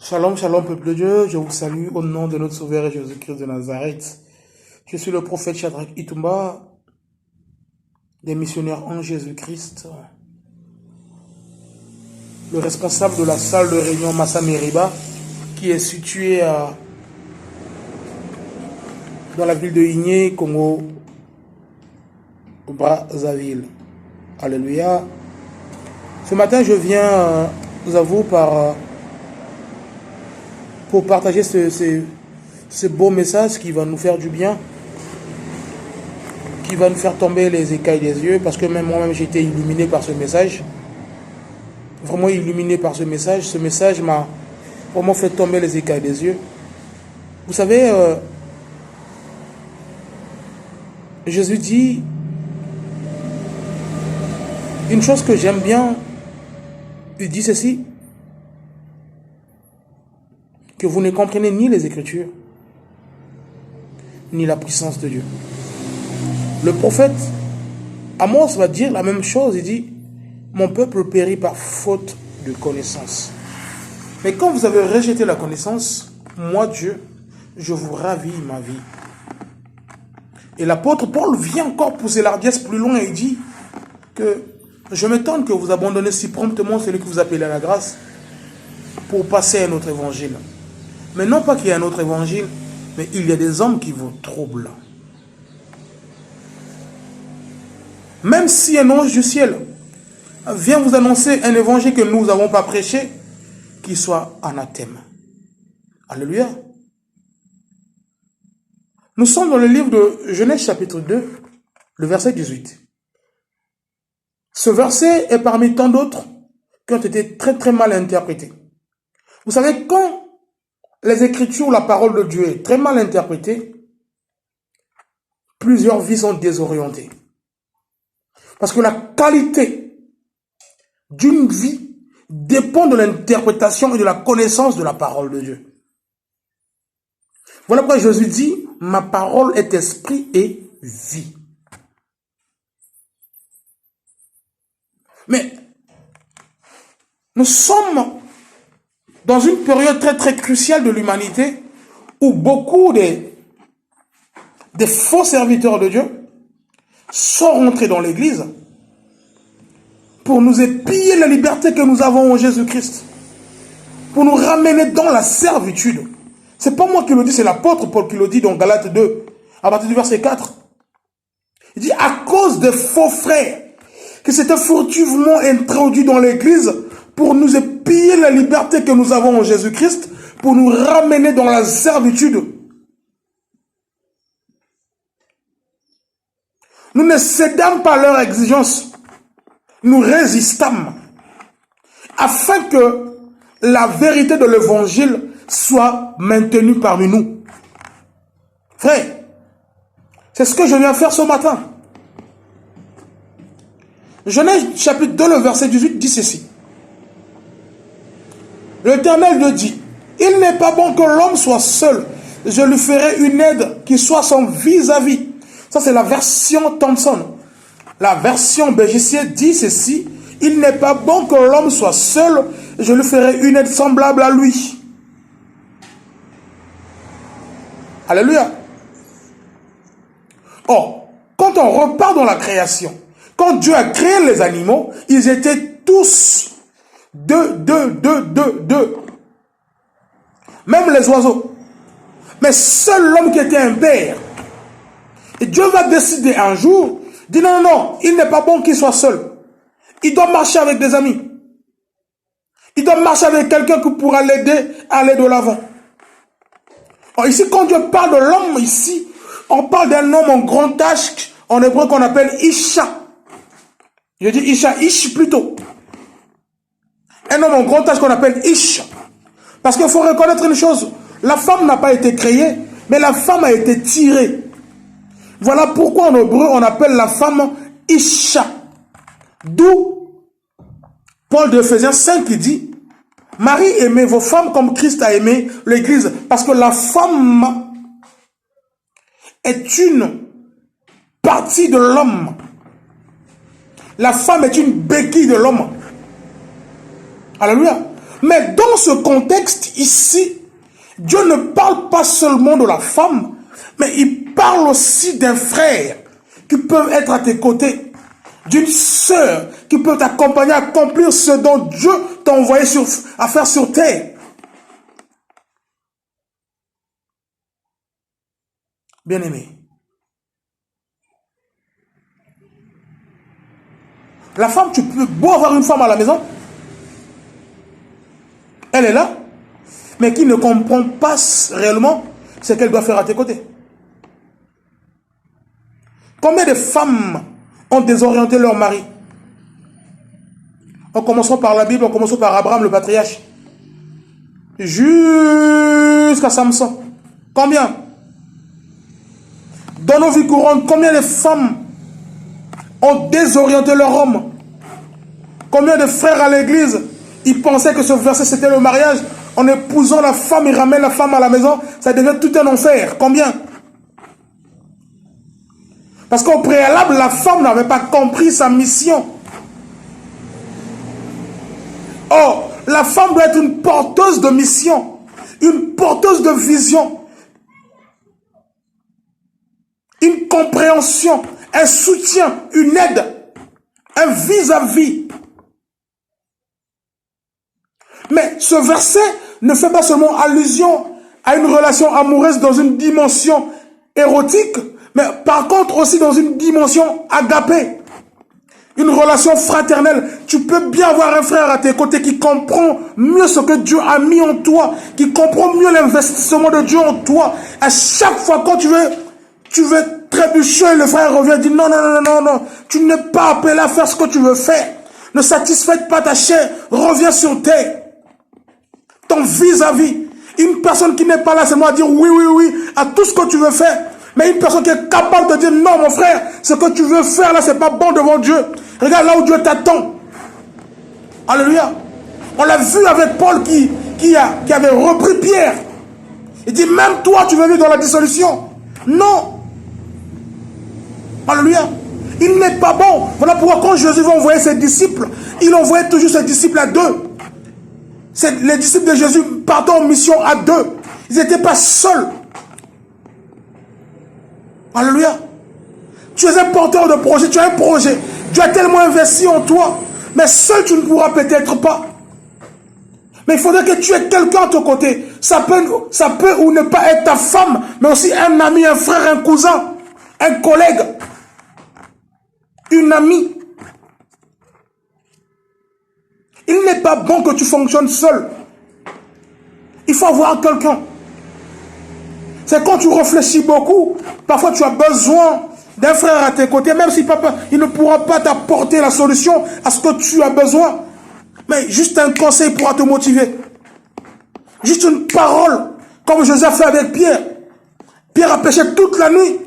Shalom, shalom, peuple de Dieu. Je vous salue au nom de notre Sauveur Jésus-Christ de Nazareth. Je suis le prophète Shadrach Itumba, des missionnaires en Jésus-Christ, le responsable de la salle de réunion Massa Meriba, qui est située dans la ville de Igné, Congo, Brazzaville. Alléluia. Ce matin, je viens à vous pour partager ce beau message qui va nous faire du bien, qui va nous faire tomber les écailles des yeux, parce que même moi-même j'ai été illuminé par ce message, vraiment illuminé par ce message. Ce message m'a vraiment fait tomber les écailles des yeux. Vous savez, Jésus dit une chose que j'aime bien. Il dit ceci: que vous ne comprenez ni les Écritures, ni la puissance de Dieu. Le prophète Amos va dire la même chose. Il dit: mon peuple périt par faute de connaissance. Mais quand vous avez rejeté la connaissance, moi Dieu, je vous ravis ma vie. Et l'apôtre Paul vient encore pousser l'ardiesse plus loin et il dit que je m'étonne que vous abandonnez si promptement celui que vous appelez à la grâce pour passer à un autre évangile. Mais non pas qu'il y ait un autre évangile, mais il y a des hommes qui vous troublent. Même si un ange du ciel vient vous annoncer un évangile que nous n'avons pas prêché, qu'il soit anathème. Alléluia. Nous sommes dans le livre de Genèse chapitre 2, le verset 18. Ce verset est parmi tant d'autres qui ont été très très mal interprétés. Vous savez, quand les Écritures, la parole de Dieu est très mal interprétée, plusieurs vies sont désorientées. Parce que la qualité d'une vie dépend de l'interprétation et de la connaissance de la parole de Dieu. Voilà pourquoi Jésus dit: ma parole est esprit et vie. Mais nous sommes dans une période très très cruciale de l'humanité où beaucoup des faux serviteurs de Dieu sont rentrés dans l'église pour nous épier la liberté que nous avons en Jésus-Christ, pour nous ramener dans la servitude. C'est pas moi qui le dis, c'est l'apôtre Paul qui le dit dans Galates 2, à partir du verset 4. Il dit: à cause des faux frères qui s'étaient furtivement introduits dans l'église pour nous épier la liberté que nous avons en Jésus-Christ, pour nous ramener dans la servitude. Nous ne cédâmes pas à leurs exigences, nous résistâmes, afin que la vérité de l'évangile soit maintenue parmi nous. Frère, c'est ce que je viens faire ce matin. Genèse chapitre 2, le verset 18 dit ceci: l'Éternel Dieu dit: il n'est pas bon que l'homme soit seul, je lui ferai une aide qui soit son vis-à-vis. Ça, c'est la version Thompson. La version BJC dit ceci: il n'est pas bon que l'homme soit seul, je lui ferai une aide semblable à lui. Alléluia. Or, quand on repart dans la création, quand Dieu a créé les animaux, ils étaient tous deux. Même les oiseaux. Mais seul l'homme qui était un père. Et Dieu va décider un jour, dit non, non, il n'est pas bon qu'il soit seul. Il doit marcher avec des amis. Il doit marcher avec quelqu'un qui pourra l'aider à aller de l'avant. Ici, quand Dieu parle de l'homme, ici, on parle d'un homme en grand âge, en hébreu qu'on appelle Isha. Je dis Isha, Ish plutôt. Un homme en grand âge qu'on appelle Ish. Parce qu'il faut reconnaître une chose, la femme n'a pas été créée, mais la femme a été tirée. Voilà pourquoi en hébreu on appelle la femme Isha. D'où Paul de Ephésiens 5 qui dit: Marie, aimez vos femmes comme Christ a aimé l'église. Parce que la femme est une partie de l'homme. La femme est une béquille de l'homme. Alléluia. Mais dans ce contexte ici, Dieu ne parle pas seulement de la femme, mais il parle aussi d'un frère qui peut être à tes côtés, d'une sœur qui peut t'accompagner à accomplir ce dont Dieu t'a envoyé à faire sur terre. Bien-aimé, la femme, tu peux beau avoir une femme à la maison, elle est là, mais qui ne comprend pas réellement ce qu'elle doit faire à tes côtés. Combien de femmes ont désorienté leur mari? En commençant par la Bible, en commençant par Abraham, le patriarche, jusqu'à Samson. Combien? Dans nos vies courantes, combien de femmes ont désorienté leur homme? Combien de frères à l'église, ils pensaient que ce verset c'était le mariage? En épousant la femme, ils ramènent la femme à la maison, ça devient tout un enfer. Combien? Parce qu'au préalable, la femme n'avait pas compris sa mission. Or, la femme doit être une porteuse de mission, une porteuse de vision, une compréhension, un soutien, une aide, un vis-à-vis. Mais ce verset ne fait pas seulement allusion à une relation amoureuse dans une dimension érotique, mais par contre aussi dans une dimension agapée. Une relation fraternelle. Tu peux bien avoir un frère à tes côtés qui comprend mieux ce que Dieu a mis en toi, qui comprend mieux l'investissement de Dieu en toi. À chaque fois quand tu veux trébucher, le frère revient et dit non, non, non, non, non, tu n'es pas appelé à faire ce que tu veux faire. Ne satisfais pas ta chair, reviens sur terre. Ton vis-à-vis. Une personne qui n'est pas là seulement à dire oui, oui, oui, à tout ce que tu veux faire. Mais une personne qui est capable de dire non, mon frère, ce que tu veux faire là, c'est pas bon devant Dieu. Regarde là où Dieu t'attend. Alléluia. On l'a vu avec Paul qui avait repris Pierre. Il dit, même toi, tu veux vivre dans la dissolution. Non. Alléluia. Il n'est pas bon. Voilà pourquoi quand Jésus va envoyer ses disciples, il envoyait toujours ses disciples à deux. Les disciples de Jésus partent en mission à deux. Ils n'étaient pas seuls. Alléluia. Tu es un porteur de projet, tu as un projet. Dieu a tellement investi en toi. Mais seul tu ne pourras peut-être pas. Mais il faudrait que tu aies quelqu'un à ton côté. Ça peut ou ne pas être ta femme, mais aussi un ami, un frère, un cousin, un collègue, une amie. Il n'est pas bon que tu fonctionnes seul. Il faut avoir quelqu'un. C'est quand tu réfléchis beaucoup, parfois tu as besoin d'un frère à tes côtés, même si papa, il ne pourra pas t'apporter la solution à ce que tu as besoin. Mais juste un conseil pourra te motiver. Juste une parole, comme Jésus a fait avec Pierre. Pierre a pêché toute la nuit.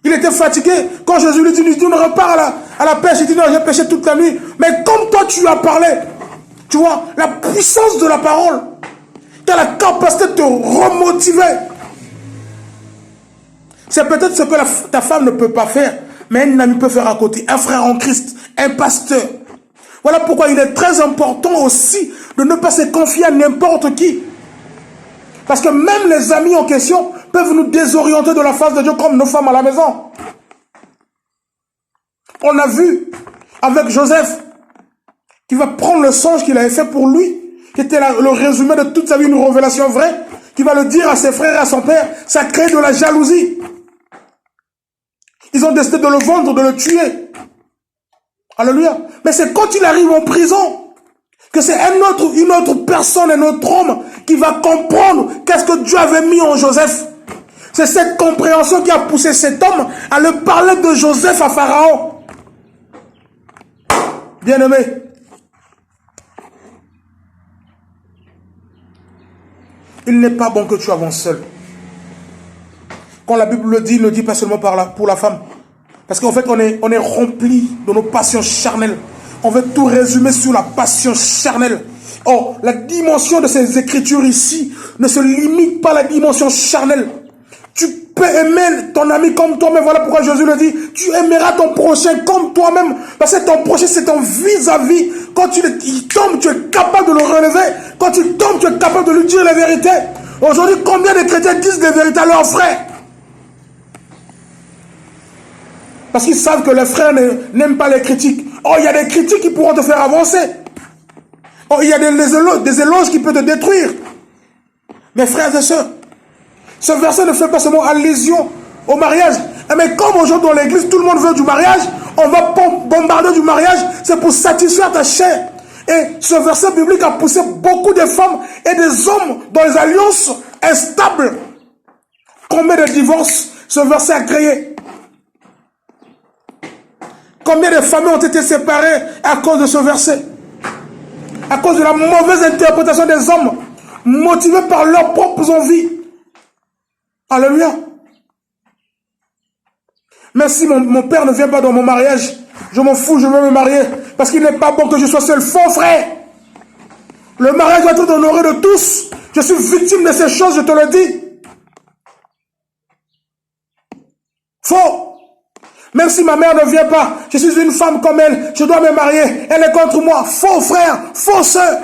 Il était fatigué. Quand Jésus lui dit, on repart à la pêche, il dit, non, j'ai pêché toute la nuit. Mais comme toi, tu as parlé, tu vois, la puissance de la parole, tu as la capacité de te remotiver. C'est peut-être ce que ta femme ne peut pas faire, mais un ami peut faire à côté. Un frère en Christ, un pasteur. Voilà pourquoi il est très important aussi de ne pas se confier à n'importe qui. Parce que même les amis en question peuvent nous désorienter de la face de Dieu comme nos femmes à la maison. On a vu avec Joseph qui va prendre le songe qu'il avait fait pour lui, qui était le résumé de toute sa vie, une révélation vraie, qui va le dire à ses frères et à son père. Ça crée de la jalousie. Ils ont décidé de le vendre, de le tuer. Alléluia. Mais c'est quand il arrive en prison que c'est une autre personne, un autre homme qui va comprendre qu'est-ce que Dieu avait mis en Joseph. C'est cette compréhension qui a poussé cet homme à le parler de Joseph à Pharaon. Bien-aimé, il n'est pas bon que tu avances seul. Quand la Bible le dit, il ne le dit pas seulement pour la femme. Parce qu'en fait, on est rempli de nos passions charnelles. On veut tout résumer sur la passion charnelle. Or, la dimension de ces écritures ici ne se limite pas à la dimension charnelle. Tu peux aimer ton ami comme toi-même. Voilà pourquoi Jésus le dit. Tu aimeras ton prochain comme toi-même. Parce que ton prochain, c'est ton vis-à-vis. Quand il tombe, tu es capable de le relever. Quand il tombe, tu es capable de lui dire la vérité. Aujourd'hui, combien de chrétiens disent des vérités à leurs frères? Parce qu'ils savent que les frères n'aiment pas les critiques. Oh, il y a des critiques qui pourront te faire avancer. Oh, il y a des éloges qui peuvent te détruire. Mes frères et sœurs, ce verset ne fait pas seulement allusion au mariage. Mais comme aujourd'hui dans l'église, tout le monde veut du mariage, on va bombarder du mariage, c'est pour satisfaire ta chair. Et ce verset biblique a poussé beaucoup de femmes et des hommes dans les alliances instables. Combien de divorces ce verset a créé? Combien de familles ont été séparées à cause de ce verset? À cause de la mauvaise interprétation des hommes, motivés par leurs propres envies. Alléluia. Même si mon père ne vient pas dans mon mariage, je m'en fous, je veux me marier. Parce qu'il n'est pas bon que je sois seul. Faux, frère. Le mariage doit être honoré de tous. Je suis victime de ces choses, je te le dis. Faux. Même si ma mère ne vient pas, je suis une femme comme elle, je dois me marier, elle est contre moi. Faux, frère. Faux, sœur.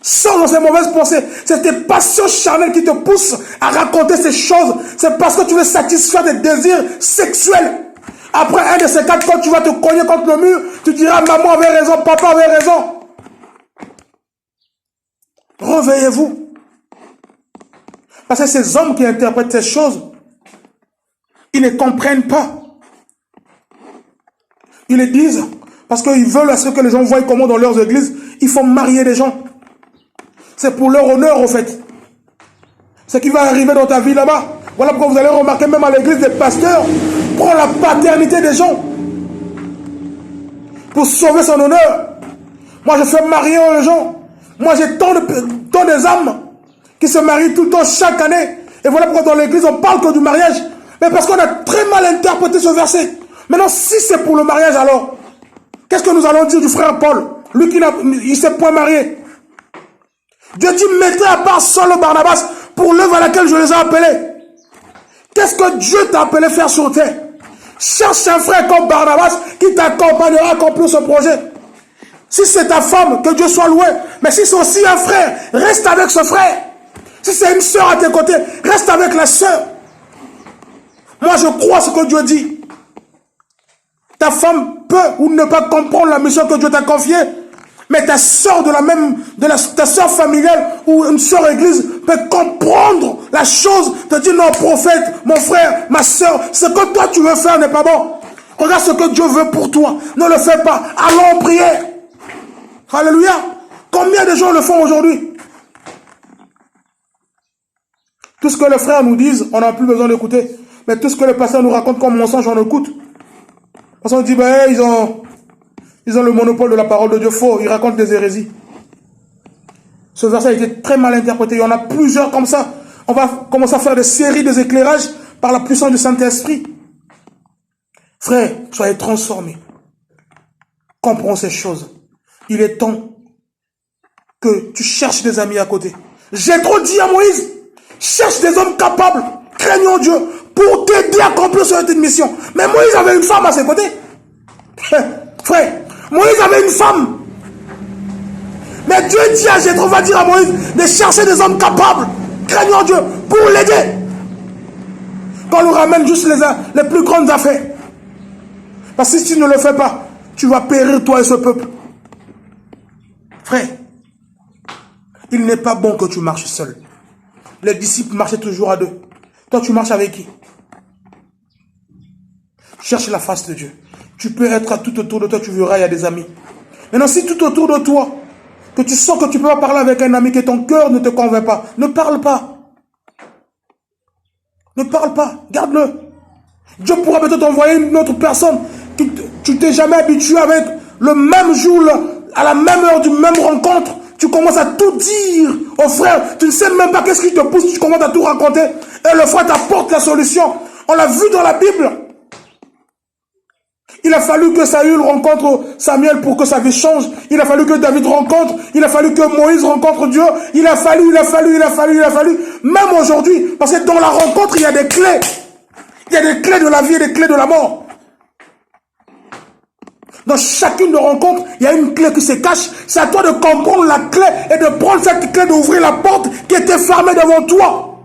Sors dans ces mauvaises pensées. C'est tes passions charnelles qui te poussent à raconter ces choses. C'est parce que tu veux satisfaire des désirs sexuels. Après un de ces quatre, quand tu vas te cogner contre le mur, tu diras maman avait raison, papa avait raison. Réveillez-vous. Parce que ces hommes qui interprètent ces choses, ils ne comprennent pas. Ils le disent parce qu'ils veulent à ce que les gens voient comment dans leurs églises, il faut marier des gens. C'est pour leur honneur, en fait. Ce qui va arriver dans ta vie là-bas. Voilà pourquoi vous allez remarquer, même à l'église, des pasteurs prennent la paternité des gens pour sauver son honneur. Moi, je fais marier les gens. Moi, j'ai tant des âmes qui se marient tout le temps, chaque année. Et voilà pourquoi dans l'église, on parle que du mariage. Mais parce qu'on a très mal interprété ce verset. Maintenant, si c'est pour le mariage, alors, qu'est-ce que nous allons dire du frère Paul? Lui qui ne s'est point marié. Dieu dit, mettez à part Saul et Barnabas pour l'œuvre à laquelle je les ai appelés. Qu'est-ce que Dieu t'a appelé faire sur terre? Cherche un frère comme Barnabas qui t'accompagnera à accomplir ce projet. Si c'est ta femme, que Dieu soit loué. Mais si c'est aussi un frère, reste avec ce frère. Si c'est une sœur à tes côtés, reste avec la sœur. Moi, je crois ce que Dieu dit. Ta femme peut ou ne pas comprendre la mission que Dieu t'a confiée. Mais ta soeur ta soeur familiale ou une soeur église peut comprendre la chose, te dire non prophète, mon frère, ma soeur, ce que toi tu veux faire n'est pas bon. Regarde ce que Dieu veut pour toi. Ne le fais pas. Allons prier. Alléluia. Combien de gens le font aujourd'hui? Tout ce que les frères nous disent, on n'a plus besoin d'écouter. Mais tout ce que les pasteurs nous racontent comme mensonge, on écoute. Parce qu'on dit, ben, ils ont le monopole de la parole de Dieu. Faux, ils racontent des hérésies. Ce verset a été très mal interprété. Il y en a plusieurs comme ça. On va commencer à faire des séries, des éclairages par la puissance du Saint-Esprit. Frère, soyez transformés. Comprends ces choses. Il est temps que tu cherches des amis à côté. J'ai trop dit à Moïse, cherche des hommes capables, craignant Dieu, pour t'aider à accomplir cette mission. Mais Moïse avait une femme à ses côtés. Frère, Moïse avait une femme. Mais Dieu dit à Jéthro, va dire à Moïse de chercher des hommes capables, craignant Dieu, pour l'aider. Qu'on nous ramène juste les plus grandes affaires. Parce que si tu ne le fais pas, tu vas périr toi et ce peuple. Frère, il n'est pas bon que tu marches seul. Les disciples marchaient toujours à deux. Toi, tu marches avec qui? Cherche la face de Dieu. Tu peux être tout autour de toi, tu verras, il y a des amis. Maintenant, si tout autour de toi, que tu sens que tu ne peux pas parler avec un ami, que ton cœur ne te convainc pas, ne parle pas. Ne parle pas, garde-le. Dieu pourra peut-être t'envoyer une autre personne que tu t'es jamais habitué avec le même jour, à la même heure d'une même rencontre. Tu commences à tout dire au frère. Tu ne sais même pas qu'est-ce qui te pousse, tu commences à tout raconter. Et le frère t'apporte la solution. On l'a vu dans la Bible. Il a fallu que Saül rencontre Samuel pour que sa vie change. Il a fallu que David rencontre. Il a fallu que Moïse rencontre Dieu. Il a fallu. Même aujourd'hui, parce que dans la rencontre, il y a des clés. Il y a des clés de la vie et des clés de la mort. Dans chacune de rencontres, il y a une clé qui se cache. C'est à toi de comprendre la clé et de prendre cette clé, d'ouvrir la porte qui était fermée devant toi.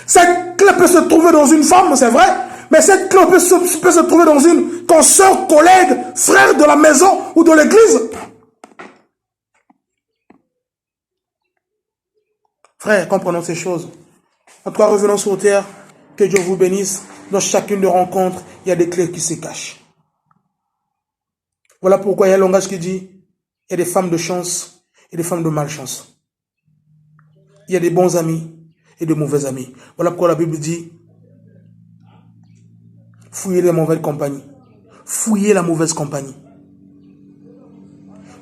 Cette clé peut se trouver dans une femme, c'est vrai, mais cette clé peut se trouver dans une consoeur, collègue, frère de la maison ou de l'église. Frère, comprenons ces choses. En tout cas, revenons sur terre. Que Dieu vous bénisse. Dans chacune de rencontres, il y a des clés qui se cachent. Voilà pourquoi il y a un langage qui dit, il y a des femmes de chance et des femmes de malchance. Il y a des bons amis et de mauvais amis. Voilà pourquoi la Bible dit, fouillez les mauvaises compagnies. Fouillez la mauvaise compagnie.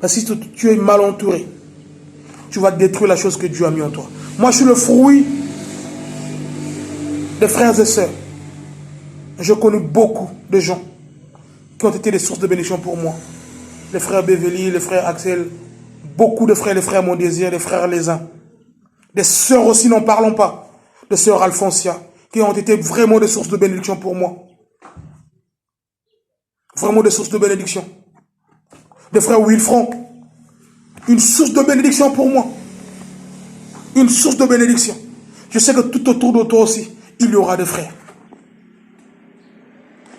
Parce que si tu es mal entouré, tu vas détruire la chose que Dieu a mis en toi. Moi, je suis le fruit des frères et sœurs. Je connais beaucoup de gens qui ont été des sources de bénédiction pour moi. Les frères Beverly, les frères Axel, beaucoup de frères, les frères Mon Désir, les frères Lézin. Des sœurs aussi, n'en parlons pas. Des sœurs Alfonsia, qui ont été vraiment des sources de bénédiction pour moi. Vraiment des sources de bénédiction. Des frères Wilfron, une source de bénédiction pour moi. Une source de bénédiction. Je sais que tout autour de toi aussi, il y aura des frères.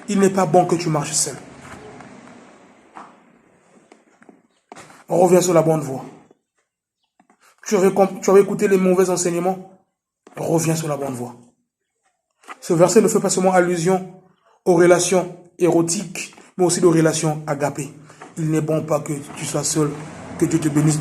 Il n'est pas bon que tu marches seul. On revient sur la bonne voie. Tu avais écouté les mauvais enseignements. Reviens sur la bonne voie. Ce verset ne fait pas seulement allusion aux relations érotiques, mais aussi aux relations agapées. Il n'est bon pas que tu sois seul. Que Dieu te bénisse.